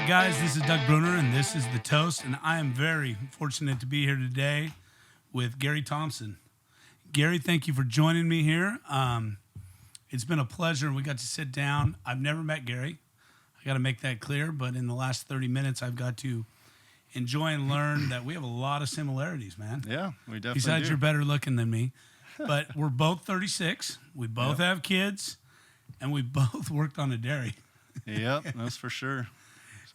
guys, this is Doug Bruner, and this is The Toast, and I am very fortunate to be here today with Gary Thompson. Gary, thank you for joining me here. It's been a pleasure. We got to sit down. I've never met Gary. I got to make that clear, but in the last 30 minutes, I've got to enjoy and learn that we have a lot of similarities, man. Yeah, we definitely Besides, do. you're better looking than me, but we're both 36. We both have kids, and we both worked on a dairy. Yep, that's for sure.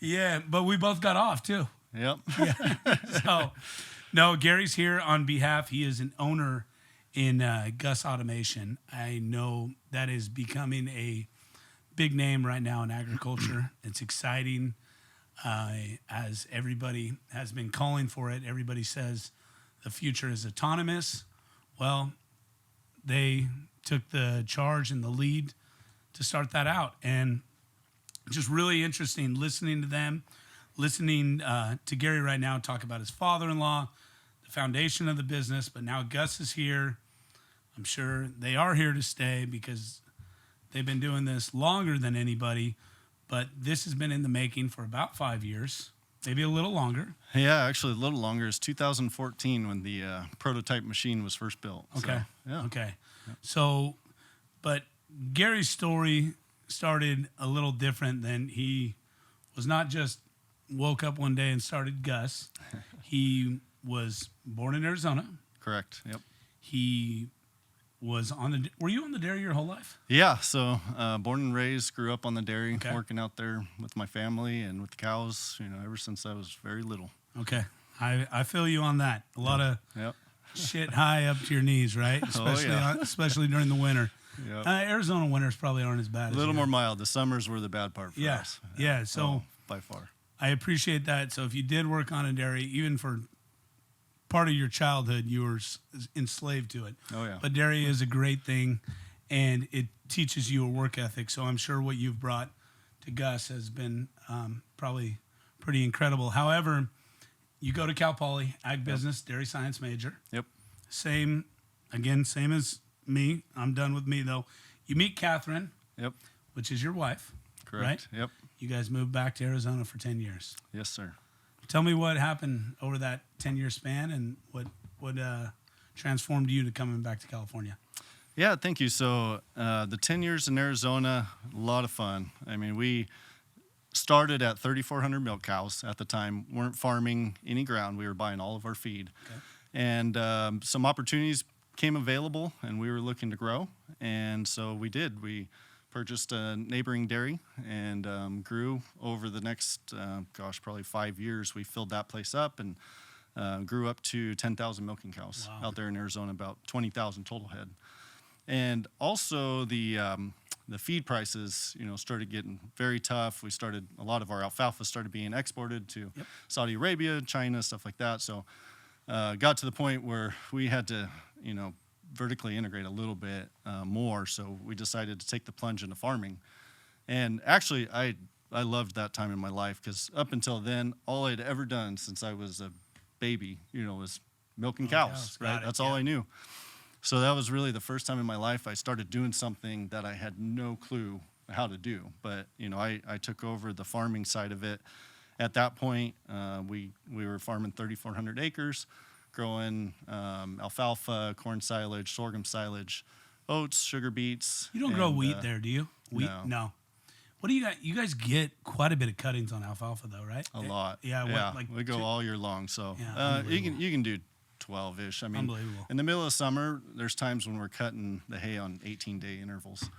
Yeah, but we both got off too. Yep. So, no, Gary's here on behalf. He is an owner in GUSS Automation. I know that is becoming a big name right now in agriculture. It's exciting as everybody has been calling for it. Everybody says the future is autonomous. Well, they took the charge and the lead to start that out. And just really interesting listening to them, listening to Gary right now talk about his father-in-law, the foundation of the business, but now Gus is here. I'm sure they are here to stay because they've been doing this longer than anybody, but this has been in the making for about 5 years, maybe a little longer. Yeah, actually a little longer. It's 2014 when the prototype machine was first built. Okay. So, yeah. Okay. So, but Gary's story started a little different than he was not just woke up one day and started GUSS. He was born in Arizona. Correct. Yep. He was on the, were you on the dairy your whole life? Yeah, so born and raised, grew up on the dairy, Okay. working out there with my family and with the cows, ever since I was very little. Okay. I feel you on that. A lot of Yep. shit high up to your knees, right? Especially, especially during the winter. Yep. Arizona winters probably aren't as bad. A little more mild. The summers were the bad part for Yeah. us. Yeah. So by far. I appreciate that. So if you did work on a dairy, even for part of your childhood, you were enslaved to it. Oh, yeah. But dairy is a great thing, and it teaches you a work ethic. So I'm sure what you've brought to GUSS has been probably pretty incredible. However, you go to Cal Poly, ag business, dairy science major. Yep. Same as me. I'm done with me, though. You meet Catherine, Yep. which is your wife. Correct. Right? Yep. You guys moved back to Arizona for 10 years. Yes, sir. Tell me what happened over that 10-year span and what transformed you to coming back to California. Yeah, thank you. So the 10 years in Arizona, a lot of fun. I mean, we started at 3,400 milk cows at the time, weren't farming any ground. We were buying all of our feed. Okay. And some opportunities came available, and we were looking to grow. And so we did. We purchased a neighboring dairy and grew over the next, probably 5 years. We filled that place up and grew up to 10,000 milking cows out there in Arizona, about 20,000 total head. And also the feed prices, started getting very tough. A lot of our alfalfa started being exported to Saudi Arabia, China, stuff like that. So got to the point where we had to, vertically integrate a little bit more. So we decided to take the plunge into farming. And actually, I loved that time in my life because up until then, all I'd ever done since I was a baby, was milking cows, right? That's all I knew. So that was really the first time in my life I started doing something that I had no clue how to do. But, I took over the farming side of it. At that point, we were farming 3,400 acres, growing alfalfa, corn silage, sorghum silage, oats, sugar beets. You don't grow wheat there, do you? Wheat? No. What do you got? You guys get quite a bit of cuttings on alfalfa, though, right? A lot. Yeah. We go all year long. So Yeah, you can do 12-ish. I mean, unbelievable. in the middle of summer, there's times when we're cutting the hay on 18-day intervals,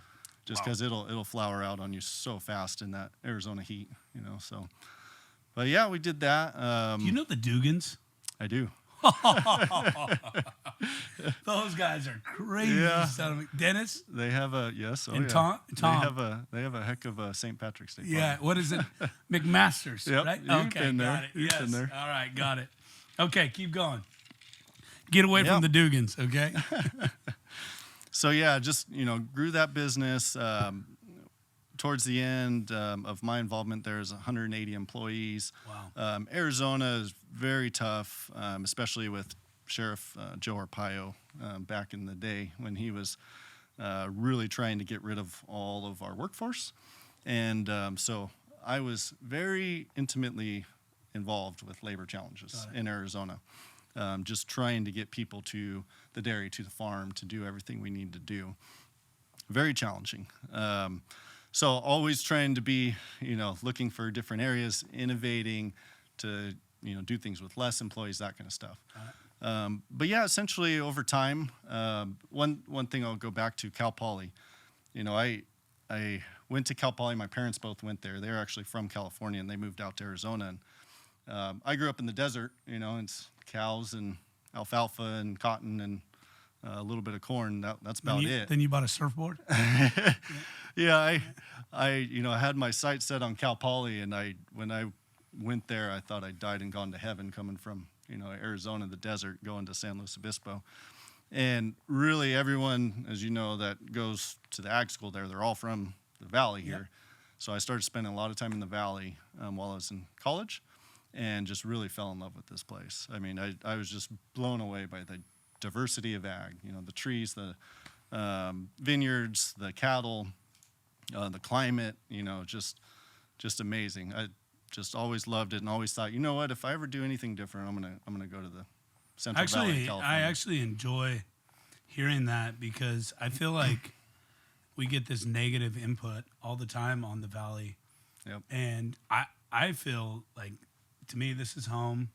just because it'll flower out on you so fast in that Arizona heat. So. But yeah, we did that. Do you know the Dugans? I do. Those guys are crazy. Yeah. Dennis? They have a yes. And Tom? They have a heck of a St. Patrick's Day. Yeah. What is it? McMaster's, Yep, right? you've Okay, been got there. it. You've Yes. been there. All right, got it. Okay, keep going. Get away from the Dugans, okay? So yeah, just grew that business. Towards the end of my involvement, there's 180 employees. Wow. Arizona is very tough, especially with Sheriff Joe Arpaio back in the day when he was really trying to get rid of all of our workforce. And so I was very intimately involved with labor challenges in Arizona, just trying to get people to the dairy, to the farm, to do everything we need to do. Very challenging. So always trying to be, looking for different areas, innovating to, do things with less employees, that kind of stuff. But yeah, essentially over time, one thing I'll go back to, Cal Poly. I went to Cal Poly. My parents both went there. They're actually from California, and they moved out to Arizona. And I grew up in the desert, it's cows and alfalfa and cotton and a little bit of corn. That's about it. Then you bought a surfboard? Yeah, I had my sights set on Cal Poly, and when I went there, I thought I'd died and gone to heaven coming from, Arizona, the desert, going to San Luis Obispo. And really everyone, as you know, that goes to the ag school there, they're all from the valley here. Yep. So I started spending a lot of time in the valley while I was in college, and just really fell in love with this place. I mean, I was just blown away by the diversity of ag, the trees, the vineyards, the cattle, the climate, just amazing. I just always loved it and always thought, what, if I ever do anything different, I'm gonna go to the Central Valley of California. I actually enjoy hearing that, because I feel like we get this negative input all the time on the valley. Yep. And I feel like, to me, this is home.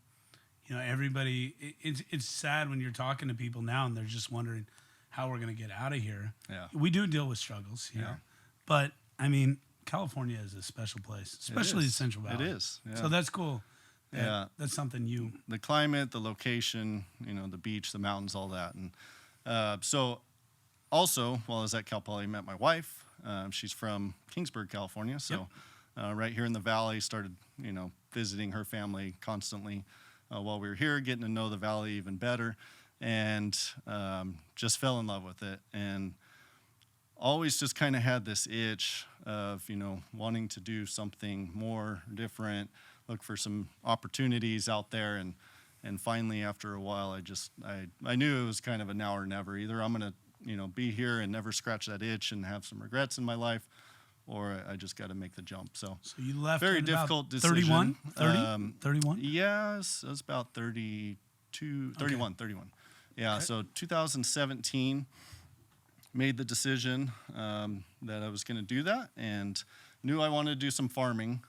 Everybody, it's sad when you're talking to people now and they're just wondering how we're going to get out of here. Yeah. We do deal with struggles here. But, I mean, California is a special place, especially the Central Valley. It is. Yeah. So that's cool. Yeah. That's something the climate, the location, the beach, the mountains, all that. And so also, while I was at Cal Poly, I met my wife. She's from Kingsburg, California. So right here in the valley, started, visiting her family constantly while we were here, getting to know the valley even better, and just fell in love with it. And always just kind of had this itch of, wanting to do something more different, look for some opportunities out there. And finally, after a while, I knew it was kind of a now or never. Either I'm going to, be here and never scratch that itch and have some regrets in my life, or I just got to make the jump. So you left very at difficult about decision. 31? 31? Yeah, it was about 31. Yeah, okay. So 2017, made the decision that I was going to do that, and knew I wanted to do some farming.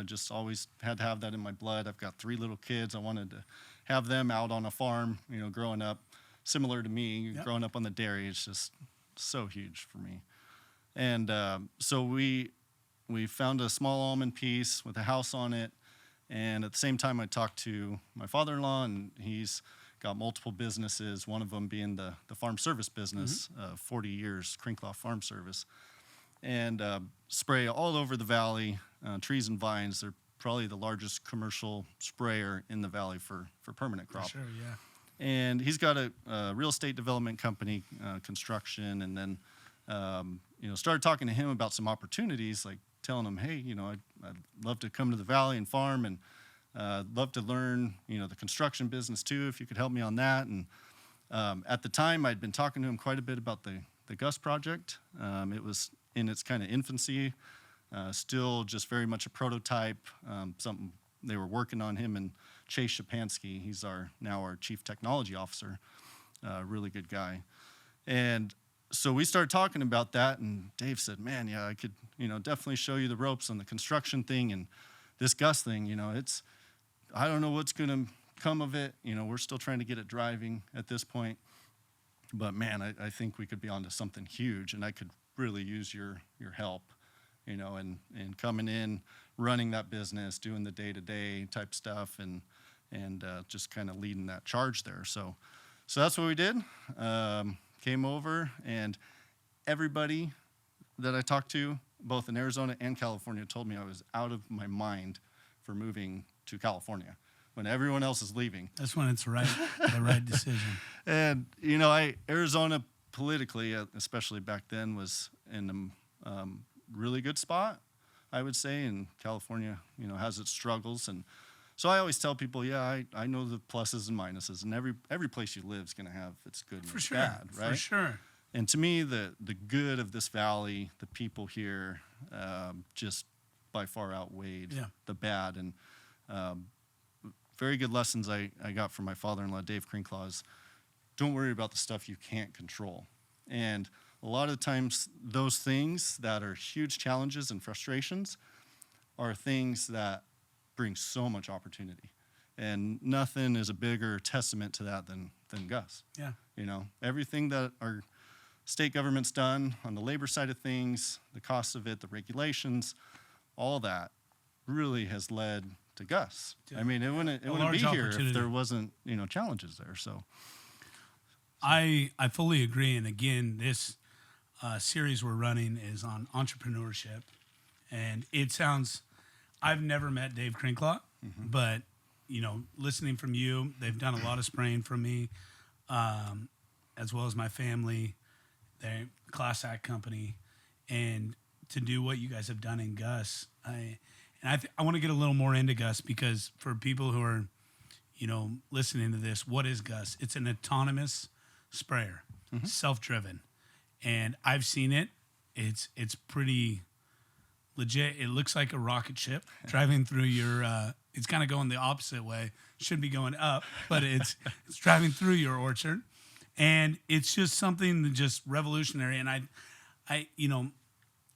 Just always had to have that in my blood. I've got 3 little kids. I wanted to have them out on a farm, growing up, similar to me, growing up on the dairy. It's just so huge for me. And so we found a small almond piece with a house on it. And at the same time, I talked to my father-in-law, and he's got multiple businesses, one of them being the farm service business, 40 years, Crinkloff Farm Service. And spray all over the valley, trees and vines. They're probably the largest commercial sprayer in the valley for permanent crop. For sure, yeah. And he's got a real estate development company, construction, and then started talking to him about some opportunities, like telling him, hey, I'd love to come to the valley and farm, and love to learn, the construction business too, if you could help me on that. And at the time, I'd been talking to him quite a bit about the GUSS project. It was in its kind of infancy, still just very much a prototype, something they were working on. Him and Chase Shapansky, he's now our chief technology officer, really good guy. And so we started talking about that, and Dave said, man, yeah, I could, definitely show you the ropes on the construction thing, and this GUSS thing, I don't know what's going to come of it. We're still trying to get it driving at this point. But man, I think we could be onto something huge, and I could really use your help, and coming in, running that business, doing the day-to-day type stuff, and just kind of leading that charge there. So that's what we did. Came over, and everybody that I talked to, both in Arizona and California, told me I was out of my mind for moving to California when everyone else is leaving. That's when it's the right decision. And Arizona politically, especially back then, was in a really good spot, I would say, and California, has its struggles. And so I always tell people, I know the pluses and minuses, and every place you live is going to have its good and its bad, right? For sure. And to me, the good of this valley, the people here, just by far outweighed Yeah. the bad. And very good lessons I got from my father-in-law, Dave Crinklaw, is don't worry about the stuff you can't control. And a lot of times those things that are huge challenges and frustrations are things that bring so much opportunity. And nothing is a bigger testament to that than GUSS. Yeah. You know, everything that our state government's done on the labor side of things, the cost of it, the regulations, all that really has led to GUSS. I mean, it wouldn't be large here opportunity. if there wasn't, challenges there. So I fully agree. And again, this series we're running is on entrepreneurship. And it sounds, I've never met Dave Crinklaw, but, listening from you, they've done a lot of spraying for me, as well as my family, their Class Act company. And to do what you guys have done in GUSS, I want to get a little more into GUSS, because for people who are, listening to this, what is GUSS? It's an autonomous sprayer, self-driven, and I've seen it. It's pretty legit. It looks like a rocket ship driving through your. It's kind of going the opposite way. Should be going up, but it's driving through your orchard, and it's just something that just revolutionary. And I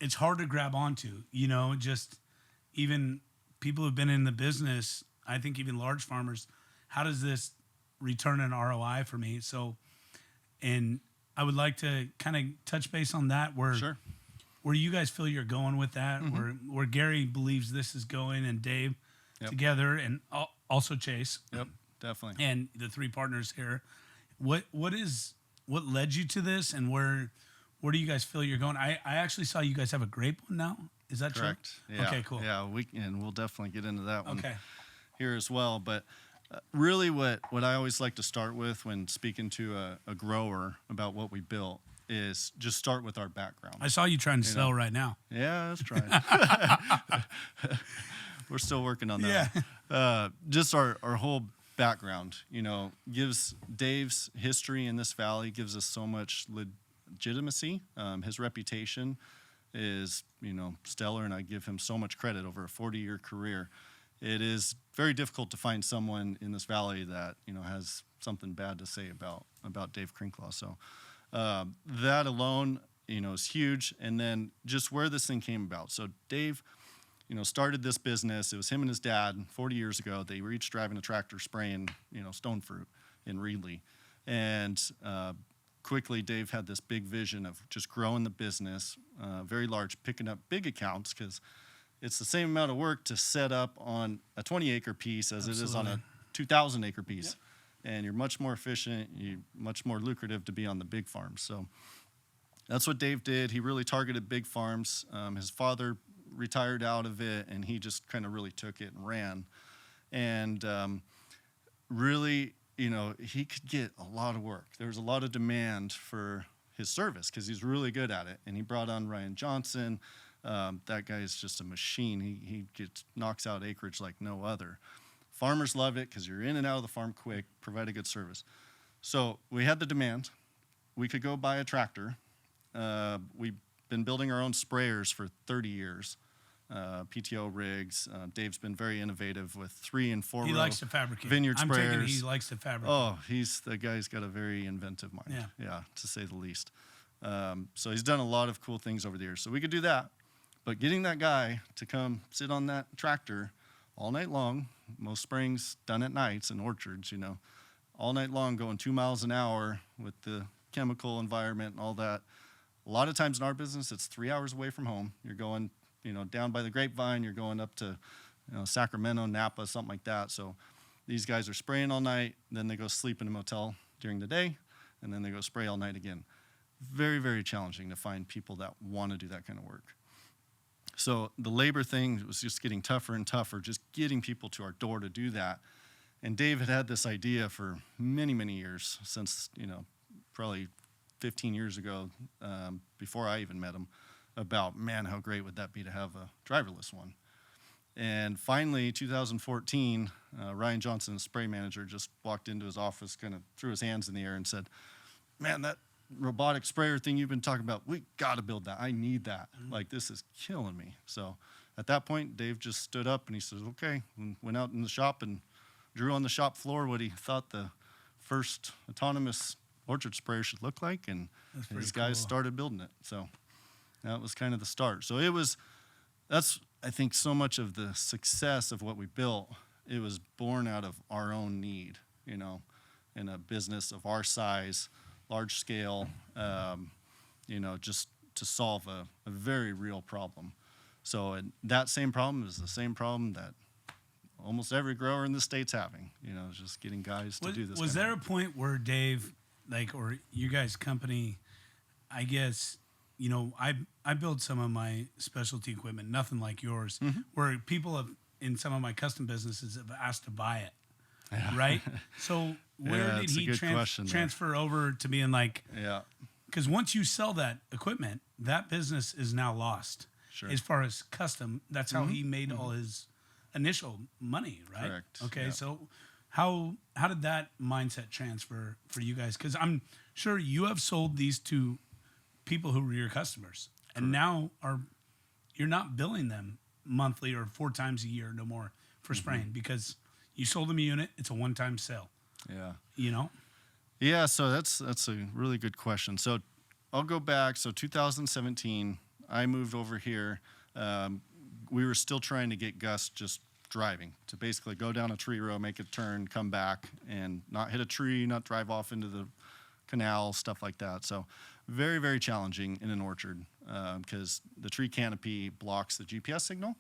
it's hard to grab onto. Just even people who've been in the business. I think even large farmers. How does this return an ROI for me? So. And I would like to kind of touch base on that, where you guys feel you're going with that, where Gary believes this is going, and Dave together, and also Chase. Yep, definitely. And the three partners here. What led you to this, and where do you guys feel you're going? I actually saw you guys have a grape one now. Is that correct? true? Yeah. Okay, cool. Yeah, we'll definitely get into that one Okay. here as well. But really what I always like to start with when speaking to a grower about what we built is just start with our background. I saw you trying to sell right now. Yeah, let's try it. We're still working on that. Yeah. Just our whole background, gives Dave's history in this valley, gives us so much legitimacy. His reputation is, stellar, and I give him so much credit over a 40-year career. It is very difficult to find someone in this valley that has something bad to say about Dave Crinklaw. So that alone, is huge. And then just where this thing came about. So Dave, started this business. It was him and his dad 40 years ago. They were each driving a tractor spraying, stone fruit in Reedley. And quickly, Dave had this big vision of just growing the business, very large, picking up big accounts, because it's the same amount of work to set up on a 20-acre piece as it is on a 2,000-acre piece. Yep. And you're much more efficient, you're much more lucrative to be on the big farms. So that's what Dave did. He really targeted big farms. His father retired out of it, and he just kind of really took it and ran. And really, he could get a lot of work. There was a lot of demand for his service because he's really good at it. And he brought on Ryan Johnson. That guy is just a machine. He knocks out acreage like no other. Farmers love it because you're in and out of the farm quick, provide a good service. So we had the demand. We could go buy a tractor. We've been building our own sprayers for 30 years, PTO rigs. Dave's been very innovative with 3 and 4 He row likes to fabricate. vineyard I'm sprayers. taking he likes to fabricate. Oh, the guy's got a very inventive mind. Yeah, to say the least. So he's done a lot of cool things over the years. So we could do that. But getting that guy to come sit on that tractor all night long, most spraying's done at nights in orchards, all night long going 2 miles an hour with the chemical environment and all that. A lot of times in our business, it's 3 hours away from home. You're going, down by the Grapevine, you're going up to, Sacramento, Napa, something like that. So these guys are spraying all night, then they go sleep in a motel during the day, and then they go spray all night again. Very, very challenging to find people that want to do that kind of work. So the labor thing was just getting tougher and tougher, just getting people to our door to do that. And Dave had this idea for many, many years, since, probably 15 years ago, before I even met him, about, man, how great would that be to have a driverless one. And finally, 2014, Ryan Johnson, the spray manager, just walked into his office, kind of threw his hands in the air and said, man, that robotic sprayer thing you've been talking about, we got to build that. I need that. Like, this is killing me. So at that point, Dave just stood up and he says, okay, and went out in the shop and drew on the shop floor what he thought the first autonomous orchard sprayer should look like, and his guys started building it. So that was kind of the start. So that's I think so much of the success of what we built, it was born out of our own need, in a business of our size, large scale, just to solve a very real problem. So that same problem is the same problem that almost every grower in the state's having, just getting guys to do this. Was there a point where Dave, or you guys' company, I guess, I build some of my specialty equipment, nothing like yours, where people in some of my custom businesses have asked to buy it, right? So where did he transfer over to being because once you sell that equipment, that business is now lost. Sure. As far as custom, that's how he made all his initial money, right? Correct. Okay, so how did that mindset transfer for you guys? Because I'm sure you have sold these to people who were your customers, and now you're not billing them monthly or 4 times a year, no more, for spraying, because you sold them a unit. It's a one-time sale. Yeah. Yeah, so that's a really good question. So I'll go back. So 2017, I moved over here. We were still trying to get Gus just driving, to basically go down a tree row, make a turn, come back, and not hit a tree, not drive off into the canal, stuff like that. So very, very challenging in an orchard because the tree canopy blocks the GPS signal.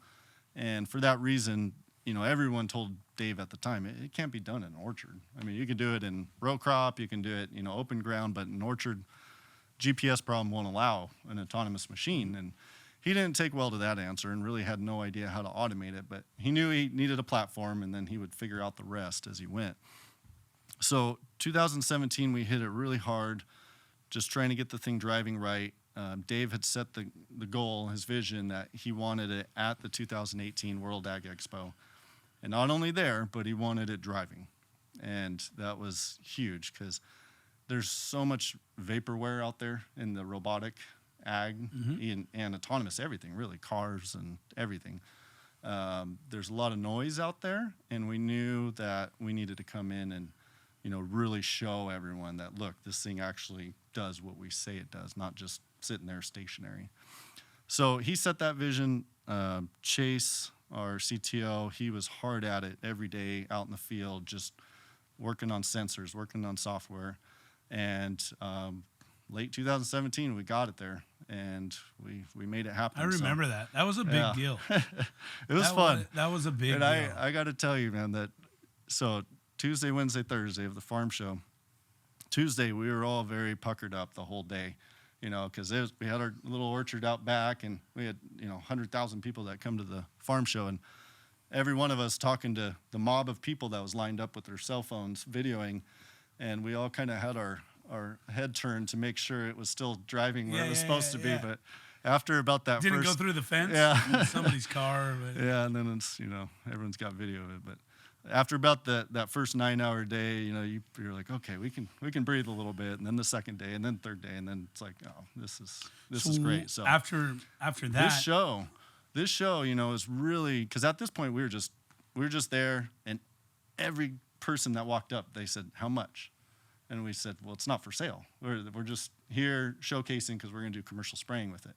And for that reason, everyone told Dave at the time, it can't be done in an orchard. I mean, you can do it in row crop, you can do it, open ground, but in an orchard, GPS problem won't allow an autonomous machine. And he didn't take well to that answer and really had no idea how to automate it, but he knew he needed a platform, and then he would figure out the rest as he went. So 2017, we hit it really hard, just trying to get the thing driving right. Dave had set the goal, his vision, that he wanted it at the 2018 World Ag Expo. And not only there, but he wanted it driving. And that was huge because there's so much vaporware out there in the robotic ag and autonomous everything, really, cars and everything. There's a lot of noise out there, and we knew that we needed to come in and really show everyone that, look, this thing actually does what we say it does, not just sitting there stationary. So he set that vision. Chase, our CTO, he was hard at it every day out in the field, just working on sensors, working on software. And late 2017, we got it there, and we made it happen. I remember that. That was a big deal. It was fun. That was a big deal. I got to tell you, man, so Tuesday, Wednesday, Thursday of the farm show, Tuesday, we were all very puckered up the whole day, because we had our little orchard out back, and we had 100,000 people that come to the farm show, and every one of us talking to the mob of people that was lined up with their cell phones videoing, and we all kind of had our head turned to make sure it was still driving where it was supposed to be. But after about that didn't go through the fence, somebody's car. But. Yeah, and then it's everyone's got video of it. But after about that first 9-hour day, you're like, okay, we can breathe a little bit, and then the second day, and then third day, and then it's like, oh, this is great. So after that, this show, is really, because at this point we were just there, and every person that walked up, they said, how much? And we said, well, it's not for sale. We're just here showcasing because we're going to do commercial spraying with it.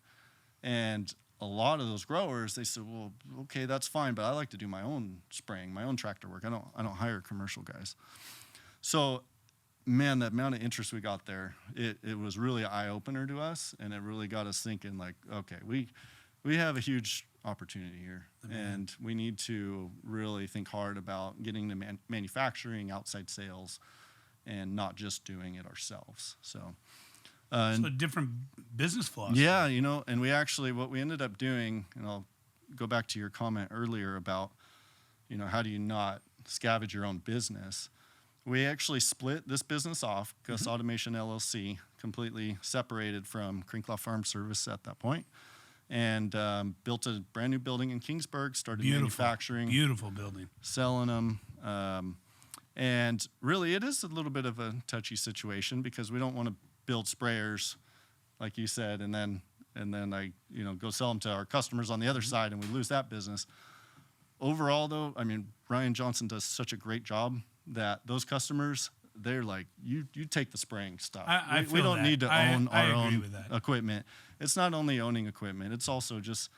And a lot of those growers, they said, well, okay, that's fine, but I like to do my own spraying, my own tractor work. I don't hire commercial guys. So, man, that amount of interest we got there, it was really an eye-opener to us, and it really got us thinking, like, okay, we have a huge opportunity here, and we need to really think hard about getting the manufacturing, outside sales, and not just doing it ourselves. So a different business philosophy. Yeah, and we actually, what we ended up doing, and I'll go back to your comment earlier about, how do you not scavenge your own business? We actually split this business off, GUSS Automation LLC, completely separated from Crinklaw Farm Service at that point, and built a brand new building in Kingsburg, started manufacturing. Beautiful building. Selling them. And really, it is a little bit of a touchy situation because we don't want to build sprayers, like you said, and then and then I, go sell them to our customers on the other side, and we lose that business. Overall, though, I mean, Ryan Johnson does such a great job that those customers, they're like, you take the spraying stuff. We don't need to own our own equipment. It's not only owning equipment, it's also just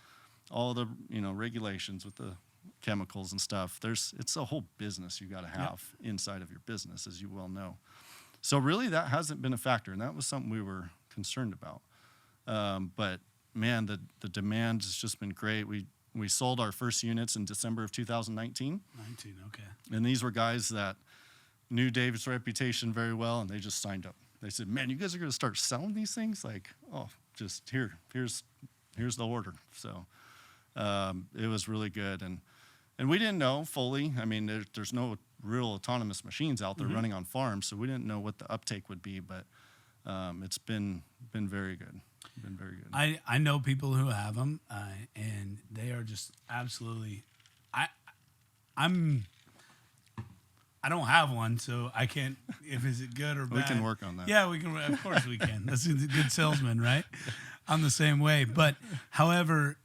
all the, regulations with the chemicals and stuff. It's a whole business you got to have inside of your business, as you well know. So really that hasn't been a factor, and that was something we were concerned about. But man, the demand has just been great. We sold our first units in December of 2019. Okay. And these were guys that knew Dave's reputation very well, and they just signed up. They said, "Man, you guys are going to start selling these things?" Like, "Oh, just here's the order." So it was really good, and we didn't know fully. I mean, there's no real autonomous machines out there running on farms, so we didn't know what the uptake would be, but it's been very good. Been very good. I know people who have them, and they are just absolutely. I don't have one, so I can't. If is it good or bad? We can work on that. Yeah, we can. Of course, we can. That's a good salesman, right? I'm the same way. But however,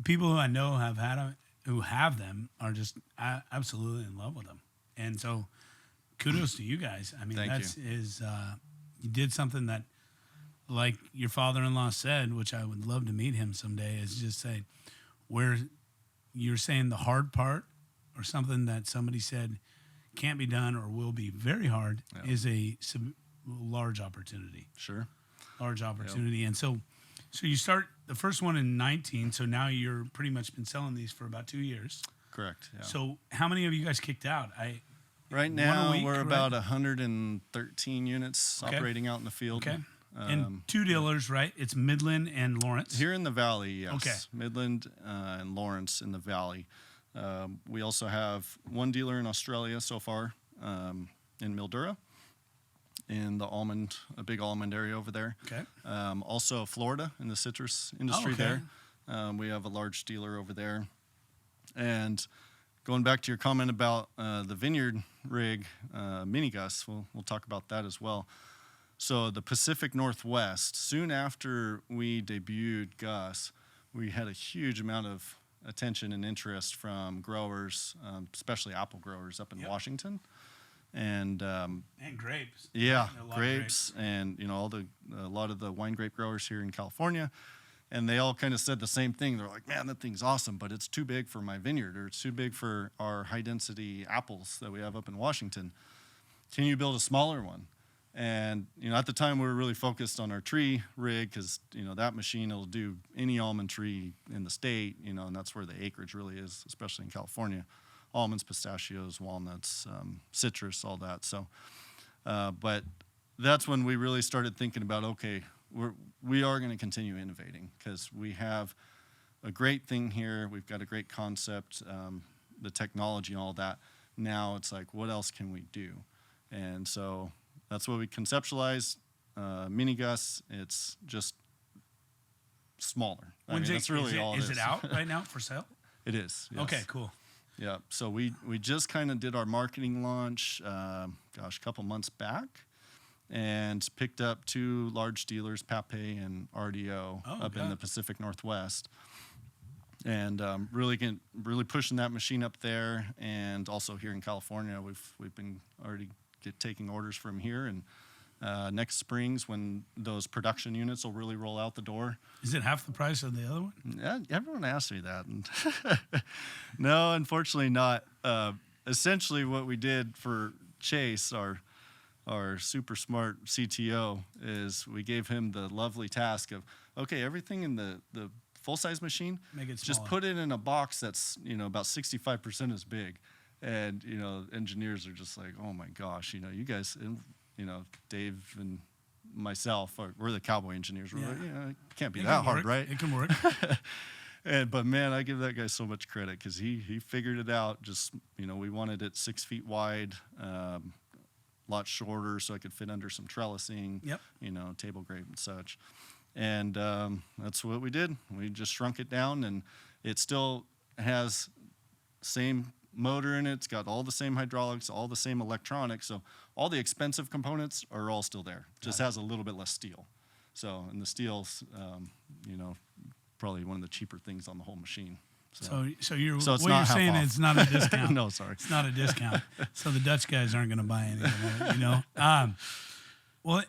people who I know have had them, who have them, are just absolutely in love with them. And so, kudos to you guys. I mean, you did something that, like your father-in-law said, which I would love to meet him someday, is just say, where you're saying the hard part or something that somebody said can't be done or will be very hard is a large opportunity. Sure. Large opportunity. Yep. And so you start the first one in 19, so now you're pretty much been selling these for about 2 years. Correct. Yeah. So how many of you guys kicked out? Right now, we're about 113 units operating out in the field. Okay. And 2 dealers, right? It's Midland and Lawrence. Here in the Valley, yes. Okay. Midland and Lawrence in the Valley. We also have 1 dealer in Australia so far, in Mildura, in the a big almond area over there. Okay. Also Florida in the citrus industry there. We have a large dealer over there. And going back to your comment about the vineyard rig, mini GUSS, we'll talk about that as well. So the Pacific Northwest, soon after we debuted GUSS, we had a huge amount of attention and interest from growers, especially apple growers up in Washington, and grapes. Yeah, grapes, and a lot of the wine grape growers here in California, and they all kind of said the same thing. They're like, "Man, that thing's awesome, but it's too big for my vineyard, or it's too big for our high density apples that we have up in Washington. Can you build a smaller one?" And, at the time we were really focused on our tree rig because, that machine will do any almond tree in the state, and that's where the acreage really is, especially in California. Almonds, pistachios, walnuts, citrus, all that. So, but that's when we really started thinking about, okay, we are going to continue innovating because we have a great thing here. We've got a great concept, the technology and all that. Now it's like, what else can we do? And so that's what we conceptualized. Mini GUSS, it's just smaller. That's really all it is. Is it out right now for sale? It is. Yes. Okay, cool. Yeah. So we just kind of did our marketing launch, a couple months back, and picked up 2 large dealers, Pape and RDO, up in the Pacific Northwest, and really pushing that machine up there, and also here in California, we've been already taking orders from here, and next spring's when those production units will really roll out the door. Is it half the price of the other one? Yeah, everyone asks me that. No, unfortunately not. Essentially what we did for Chase, our super smart CTO, is we gave him the lovely task of, okay, everything in the full-size machine, make it just put it in a box that's about 65% as big. And, engineers are just like, oh my gosh, you guys, and, Dave and myself, we're the cowboy engineers. We're like, it can't be that hard, right? It can work. But man, I give that guy so much credit because he figured it out. Just, we wanted it 6 feet wide, a lot shorter so I could fit under some trellising, table grape and such. And that's what we did. We just shrunk it down, and it still has same motor in it. It's got all the same hydraulics, all the same electronics. So all the expensive components are all still there. Just has a little bit less steel. So, and the steel's, probably one of the cheaper things on the whole machine. So it's what you're not saying half off. it's not a discount. No, sorry. It's not a discount. So the Dutch guys aren't going to buy any of it, Well,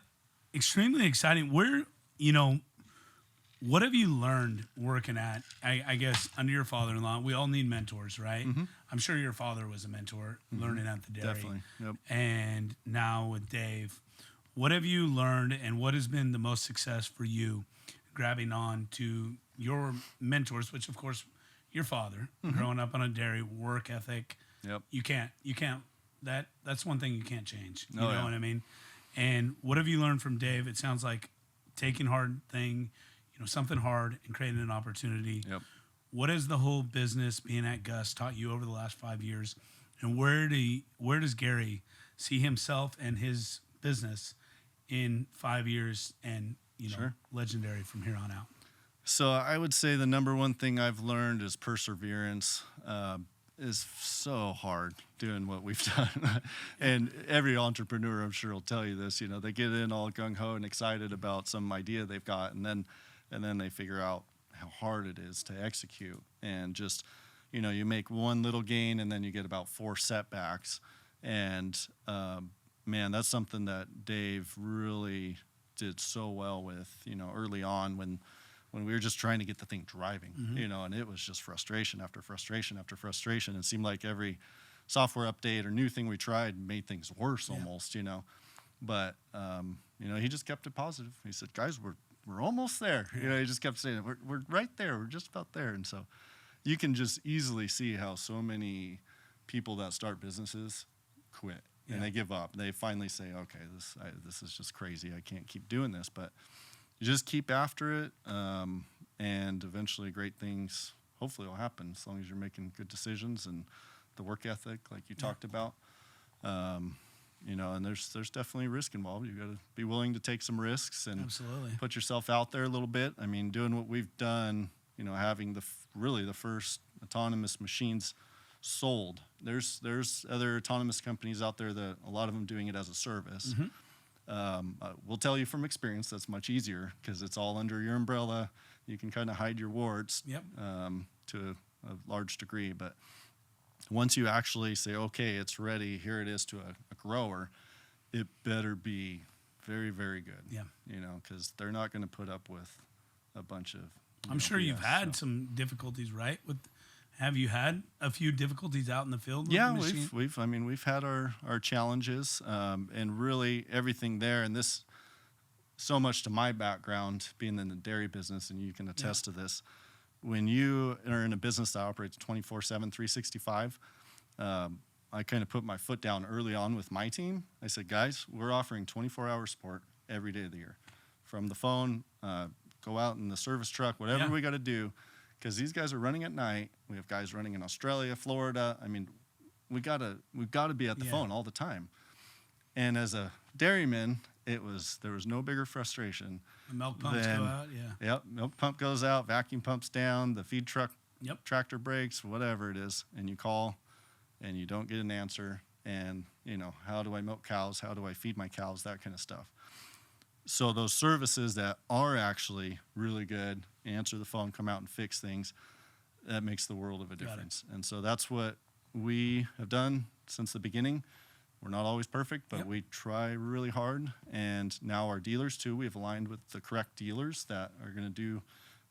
extremely exciting. What have you learned working at, I guess, under your father-in-law? We all need mentors, right? Mm-hmm. I'm sure your father was a mentor learning at the dairy. Definitely. Yep. And now with Dave, what have you learned and what has been the most success for you grabbing on to your mentors, which of course your father, growing up on a dairy, work ethic. Yep. You can't that's one thing you can't change. You Oh, know yeah. what I mean? And what have you learned from Dave? It sounds like taking something hard and creating an opportunity. Yep. What has the whole business being at GUSS taught you over the last 5 years? And where does Gary see himself and his business in 5 years and, Sure. legendary from here on out? So I would say the number one thing I've learned is perseverance. Is so hard doing what we've done. And every entrepreneur, I'm sure, will tell you this. They get in all gung-ho and excited about some idea they've got, and then they figure out how hard it is to execute. And just, you make one little gain, and then you get about 4 setbacks. And, man, that's something that Dave really did so well with, early on when we were just trying to get the thing driving, and it was just frustration after frustration after frustration. It seemed like every software update or new thing we tried made things worse almost, But, he just kept it positive. He said, guys, we're almost there. He just kept saying, we're right there. We're just about there. And so you can just easily see how so many people that start businesses quit and they give up. They finally say, okay, this is just crazy. I can't keep doing this. But you just keep after it, and eventually great things hopefully will happen as long as you're making good decisions and the work ethic like you talked about. And there's definitely risk involved. You got to be willing to take some risks and Absolutely. put yourself out there a little bit. I mean, doing what we've done, having the first autonomous machines sold. There's other autonomous companies out there that a lot of them doing it as a service. We'll tell you from experience that's much easier because it's all under your umbrella. You can kind of hide your warts to a large degree. But once you actually say, okay, it's ready, here it is to a grower, it better be very, very good. Yeah. Because they're not going to put up with a bunch of. I'm sure you've BS, had some difficulties, right? Have you had a few difficulties out in the field? With Yeah, the machine? we've had our challenges, and really everything there. And this, so much to my background, being in the dairy business, and you can attest to this. When you are in a business that operates 24/7, 365, I kind of put my foot down early on with my team. I said, guys, we're offering 24-hour support every day of the year, from the phone, go out in the service truck, whatever we got to do. Because these guys are running at night. We have guys running in Australia, Florida. I mean, we've got to be at the phone all the time. And as a dairyman, there was no bigger frustration. The milk pumps go out, Yep, milk pump goes out, vacuum pumps down, the feed truck, Yep. tractor breaks, whatever it is, and you call, and you don't get an answer. And how do I milk cows? How do I feed my cows? That kind of stuff. So those services that are actually really good, answer the phone, come out and fix things, that makes the world of a difference. And so that's what we have done since the beginning. We're not always perfect, but we try really hard. And now our dealers too, we have aligned with the correct dealers that are going to do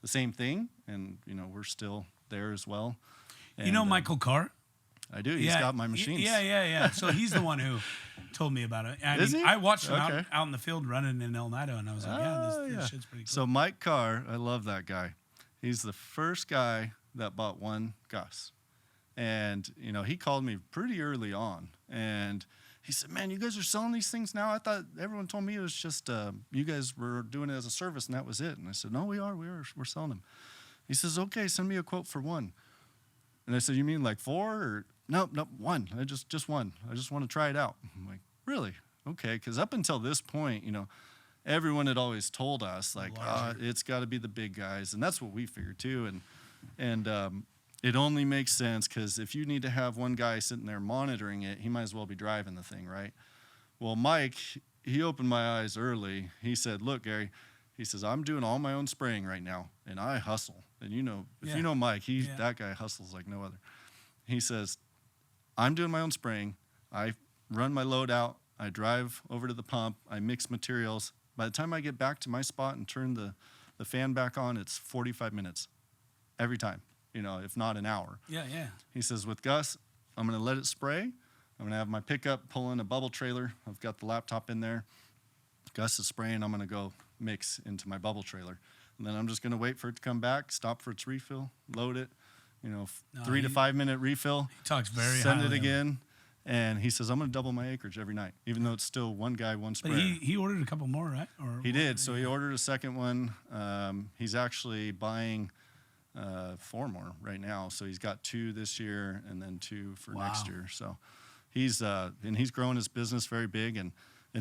the same thing. And, we're still there as well. And, Michael Carr? I do. He's got my machines. Yeah. So he's the one who told me about it. Is he? I watched him Okay. out in the field running in El Nido, and I was like, this shit's pretty cool. So Mike Carr, I love that guy. He's the first guy that bought one GUSS. And, he called me pretty early on. And he said, man, you guys are selling these things now? I thought everyone told me it was just you guys were doing it as a service, and that was it. And I said, no, we are. We're selling them. He says, okay, send me a quote for one. And I said, you mean like 4 or? Nope, one. Just one. I just want to try it out. I'm like, really? Okay. Because up until this point, everyone had always told us like, it's got to be the big guys, and that's what we figured too. And it only makes sense because if you need to have one guy sitting there monitoring it, he might as well be driving the thing, right? Well, Mike, he opened my eyes early. He said, look, Gary, He says, I'm doing all my own spraying right now, and I hustle. And if Yeah. you know Mike, Yeah. that guy hustles like no other. He says, I'm doing my own spraying. I run my load out. I drive over to the pump. I mix materials. By the time I get back to my spot and turn the fan back on, it's 45 minutes every time, if not an hour. Yeah. He says, with Gus, I'm going to let it spray. I'm going to have my pickup pull in a bubble trailer. I've got the laptop in there. Gus is spraying. I'm going to go mix into my bubble trailer. And then I'm just going to wait for it to come back, stop for its refill, load it, 3 to 5 minute refill. He talks very send highly it of again. And he says, I'm going to double my acreage every night, even though it's still one guy, one sprayer. But he ordered a couple more, right? He did. So he ordered a second one. He's actually buying 4 more right now. So he's got 2 this year and then 2 for next year. So he's growing his business very big. And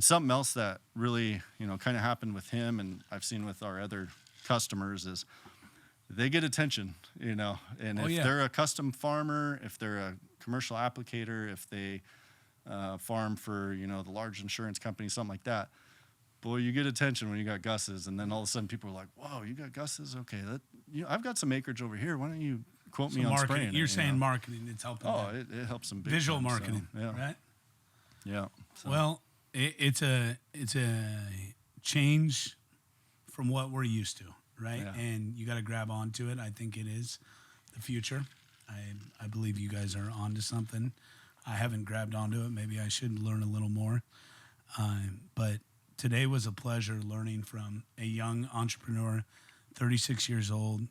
something else that really, kind of happened with him and I've seen with our other customers is they get attention, and if they're a custom farmer, if they're a commercial applicator, if they farm for, the large insurance company, something like that, boy, you get attention when you got Gus's. And then all of a sudden people are like, whoa, you got Gus's? Okay, I've got some acreage over here. Why don't you quote me on marketing. spraying? You're saying marketing. It's helping. Oh, it helps them big visual time, marketing, so, yeah. right? Yeah. So. Well, it's a change from what we're used to, right? Yeah. And you got to grab onto it. I think it is the future. I believe you guys are onto something. I haven't grabbed onto it. Maybe I should learn a little more. But today was a pleasure learning from a young entrepreneur, 36 years old,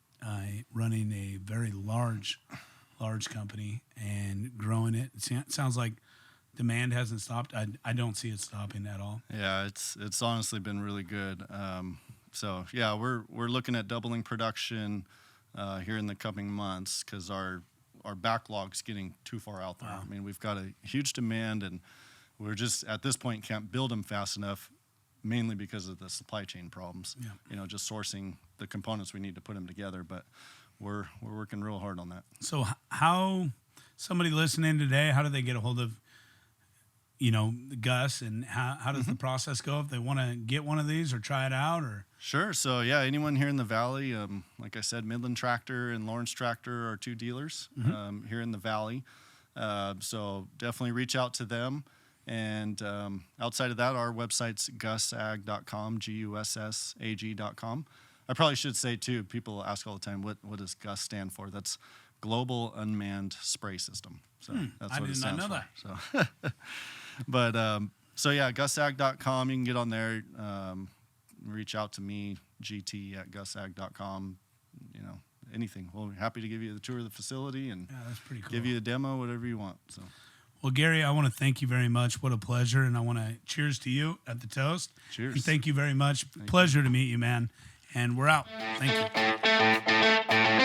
running a very large company and growing it. It sounds like demand hasn't stopped. I don't see it stopping at all. Yeah, it's honestly been really good. So yeah, we're looking at doubling production here in the coming months because our backlog's getting too far out there. Wow. I mean, we've got a huge demand, and we're just at this point can't build them fast enough, mainly because of the supply chain problems. Yeah. Just sourcing the components we need to put them together. But we're working real hard on that. So how somebody listening today, how do they get a hold of Gus, and how does the process go if they want to get one of these or try it out? Or Sure. So yeah, anyone here in the Valley, like I said, Midland Tractor and Lawrence Tractor are 2 dealers here in the Valley. So definitely reach out to them. And outside of that, our website's gussag.com, GUSSAG.com. I probably should say too, people ask all the time, what does GUSS stand for? That's Global Unmanned Spray System. So that's what it stands for. So, but so yeah, gussag.com. You can get on there. Reach out to me, gt@gussag.com. Anything. We'll be happy to give you the tour of the facility and that's pretty cool. give you a demo, whatever you want. So. Well, Gary, I want to thank you very much. What a pleasure, and I want to cheers to you at the toast. Cheers. And thank you very much. Pleasure to meet you, man. And we're out. Thank you.